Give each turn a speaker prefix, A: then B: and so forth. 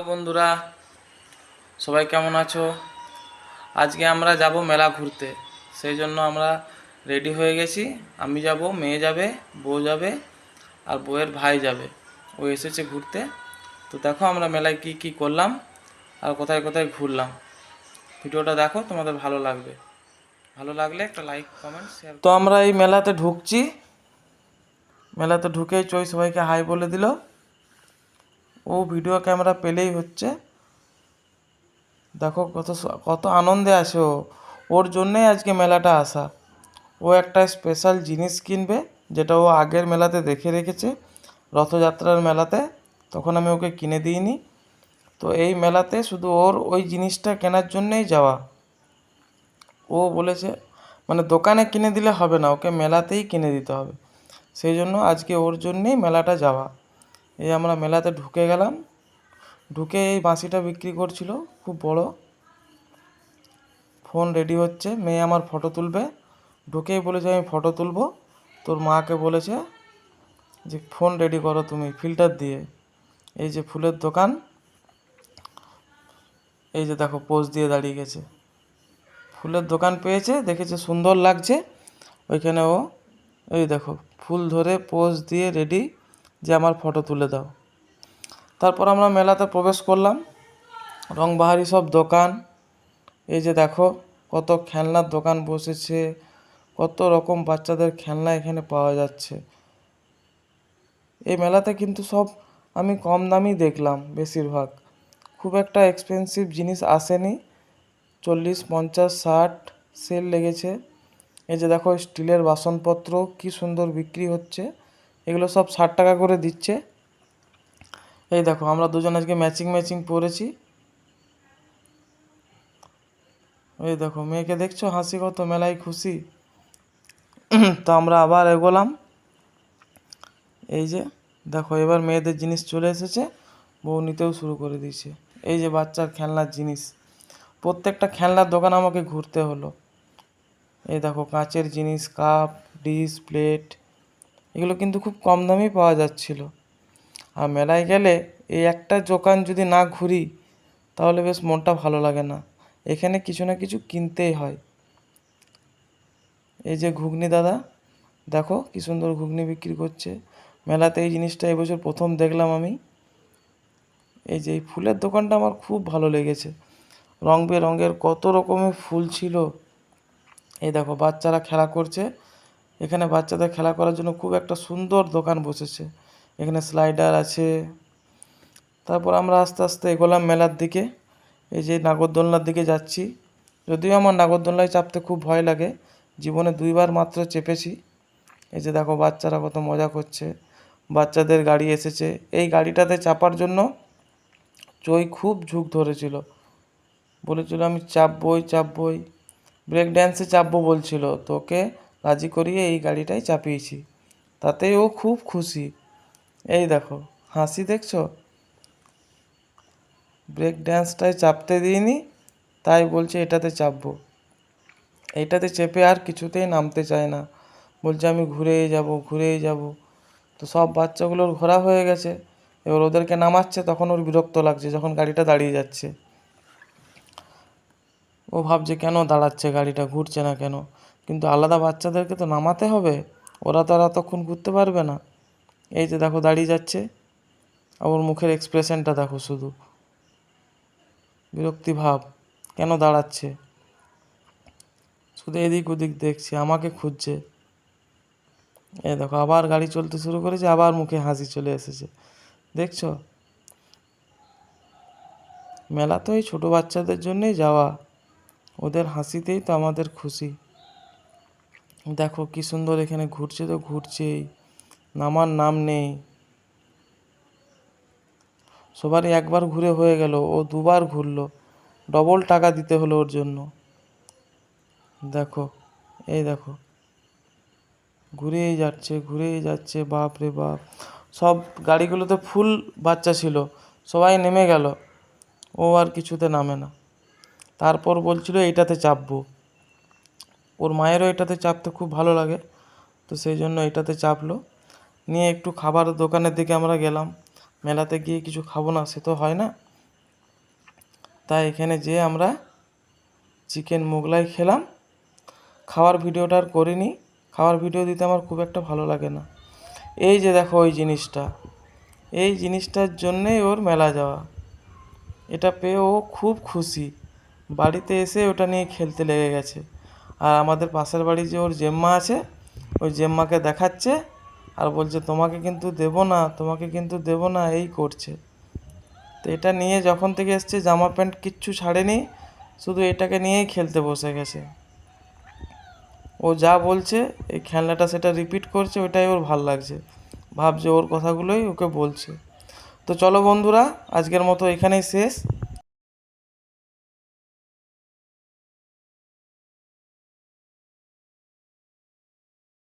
A: বন্ধুরা, সবাই কেমন আছো? আজকে আমরা যাব মেলা ঘুরতে। সেই জন্য আমরা রেডি হয়ে গেছি। আমি যাব, মেয়ে যাবে, বউ যাবে, আর বউয়ের ভাই যাবে। ও এসেছে ঘুরতে। তো দেখো আমরা মেলায় কি কি করলাম আর কোথায় কোথায় ঘুরলাম। ভিডিওটা দেখো, তোমাদের ভালো লাগবে। ভালো লাগলে একটা লাইক, কমেন্ট, শেয়ার। তো আমরা এই মেলাতে ঢুকছি। মেলাতে ঢুকেই চই সবাইকে হাই বলে দিল। ও ভিডিও ক্যামেরা পেলেই হচ্ছে। দেখো কত কত আনন্দে আছে ও। ওর জন্যই আজকে মেলাটা আসা। ও একটা স্পেশাল জিনিস কিনবে, যেটা ও আগের মেলাতে দেখে রেখেছে, রথযাত্রার মেলাতে। তখন আমি ওকে কিনে দিইনি। তো এই মেলাতে শুধু ওর ওই জিনিসটা কেনার জন্যই যাওয়া। ও বলেছে মানে দোকানে কিনে দিলে হবে না, ওকে মেলাতেই কিনে দিতে হবে। সেই জন্য আজকে ওর জন্যেই মেলাটা যাওয়া। এই আমরা মেলাতে ঢুকে গেলাম। ঢুকে এই বাঁশিটা বিক্রি করছিল, খুব বড়। ফোন রেডি হচ্ছে, মেয়ে আমার ফটো তুলবে। ঢুকেই বলেছে আমি ফটো তুলবো। তোর মাকে বলেছে যে ফোন রেডি করো তুমি ফিল্টার দিয়ে। এই যে ফুলের দোকান, এই যে দেখো পোজ দিয়ে দাঁড়িয়ে গেছে। ফুলের দোকান পেয়েছে, দেখেছে সুন্দর লাগছে, ওইখানে ও এই দেখো ফুল ধরে পোজ দিয়ে রেডি যে আমার ফটো তুলে দাও। তারপর আমরা মেলাতে প্রবেশ করলাম। রংবাহারি সব দোকান। এই যে দেখো কত খেলনার দোকান বসেছে, কত রকম বাচ্চাদের খেলনা এখানে পাওয়া যাচ্ছে। এই মেলাতে কিন্তু সব আমি কম দামই দেখলাম বেশিরভাগ। খুব একটা এক্সপেন্সিভ জিনিস আসেনি। 40, 50, 60 সেল লেগেছে। এই যে দেখো স্টিলের বাসনপত্র কি সুন্দর বিক্রি হচ্ছে। এগুলো সব 60 টাকা করে দিচ্ছে। এই দেখো আমরা দুজন আজকে ম্যাচিং ম্যাচিং পরেছি। এই দেখো মেয়েকে দেখছো হাসি, কত মেলায় খুশি। তো আমরা আবার এগোলাম। এই যে দেখো এবার মেয়েদের জিনিস চলে এসেছে, বউ নিতেও শুরু করে দিয়েছে। এই যে বাচ্চার খেলনার জিনিস, প্রত্যেকটা খেলনার দোকান আমাকে ঘুরতে হলো। এই দেখো কাঁচের জিনিস, কাপ, ডিশ, প্লেট, এগুলো কিন্তু খুব কম দামেই পাওয়া যাচ্ছিল। আর মেলায় গেলে এই একটা দোকান যদি না ঘুরি তাহলে বেশ মনটা ভালো লাগে না। এখানে কিছু না কিছু কিনতেই হয়। এই যে ঘুগনি দাদা, দেখো কি সুন্দর ঘুগনি বিক্রি করছে। মেলাতে এই জিনিসটা এবছর প্রথম দেখলাম আমি। এই যে এই ফুলের দোকানটা আমার খুব ভালো লেগেছে। রং বেরঙের কত রকমের ফুল ছিল। এই দেখো বাচ্চারা খেলা করছে। এখানে বাচ্চাদের খেলা করার জন্য খুব একটা সুন্দর দোকান বসেছে। এখানে স্লাইডার আছে। তারপর আমরা আস্তে আস্তে এগোলাম মেলার দিকে। এই যে নাগরদোলনার দিকে যাচ্ছি। যদিও আমার নাগরদোলনায় চাপতে খুব ভয় লাগে, জীবনে 2বার মাত্র চেপেছি। এই যে দেখো বাচ্চারা কত মজা করছে। বাচ্চাদের গাড়ি এসেছে। এই গাড়িটাতে চাপার জন্য চই খুব ঝোঁক ধরেছিল, বলেছিল আমি চাপবই। ব্রেক ড্যান্সে চাপবো বলছিল, তোকে রাজি করিয়ে এই গাড়িটাই চাপিয়েছি। তাতেই ও খুব খুশি। এই দেখো হাসি দেখছো। ব্রেক ড্যান্সটায় চাপতে দিইনি, তাই বলছে এটাতে চাপবো। এইটাতে চেপে আর কিছুতেই নামতে চায় না, বলছে আমি ঘুরেই যাব। তো সব বাচ্চাগুলোর ঘোরা হয়ে গেছে। এবার ওদেরকে নামাচ্ছে, তখন ওর বিরক্ত লাগছে যখন গাড়িটা দাঁড়িয়ে যাচ্ছে। ও ভাবছে কেন দাঁড়াচ্ছে, গাড়িটা ঘুরছে না কেন। কিন্তু আলাদা বাচ্চাদেরকে তো নামাতে হবে, ওরা তো আর এতক্ষণ ঘুরতে পারবে না। এই যে দেখো দাঁড়িয়ে যাচ্ছে। ওর মুখের এক্সপ্রেশনটা দেখো শুধু, বিরক্তি ভাব। কেন দাঁড়াচ্ছে, শুধু এদিক ওদিক দেখছে, আমাকে খুঁজছে। এই দেখো আবার গাড়ি চলতে শুরু করেছে, আবার মুখে হাসি চলে এসেছে। দেখছো, মেলা তো এই ছোটো বাচ্চাদের জন্যই যাওয়া, ওদের হাসিতেই তো আমাদের খুশি। দেখো কি সুন্দর এখানে ঘুরছে, তো ঘুরছেই, নামার নাম নেই। সবারই একবার ঘুরে হয়ে গেল, ও 2বার ঘুরলো, ডবল টাকা দিতে হলো ওর জন্য। দেখো এই দেখো ঘুরেই যাচ্ছে, বাপ রে বাপ। সব গাড়িগুলোতে ফুল বাচ্চা ছিল, সবাই নেমে গেল, ও আর কিছুতে নামে না। তারপর বলছিল এইটাতে চাপবো, ওর মায়েরও এটাতে চাপতে খুব ভালো লাগে, তো সেই জন্য এটাতে চাপলো। নিয়ে একটু খাবার দোকানের দিকে আমরা গেলাম। মেলাতে গিয়ে কিছু খাবো না সে তো হয় না, তাই এখানে যেয়ে আমরা চিকেন মোগলাই খেলাম। খাওয়ার ভিডিওটা আর করিনি, খাওয়ার ভিডিও দিতে আমার খুব একটা ভালো লাগে না। এই যে দেখো এই জিনিসটার জন্যেই ওর মেলা যাওয়া। এটা পেয়ে ও খুব খুশি, বাড়িতে এসে ওটা নিয়ে খেলতে লেগে গেছে। আর আমাদের পাশের বাড়ি যে ওর জেম্মা আছে, ওই জেম্মাকে দেখাচ্ছে আর বলছে তোমাকে কিন্তু দেবো না, এই করছে। তো এটা নিয়ে যখন থেকে এসছে জামা প্যান্ট কিচ্ছু ছাড়েনি, শুধু এটাকে নিয়েই খেলতে বসে গেছে। ও যা বলছে এই খেলনাটা সেটা রিপিট করছে, ওটাই ওর ভাল লাগছে, ভাবছে ওর কথাগুলোই ওকে বলছে। তো চলো বন্ধুরা, আজকের মতো এখানেই শেষ।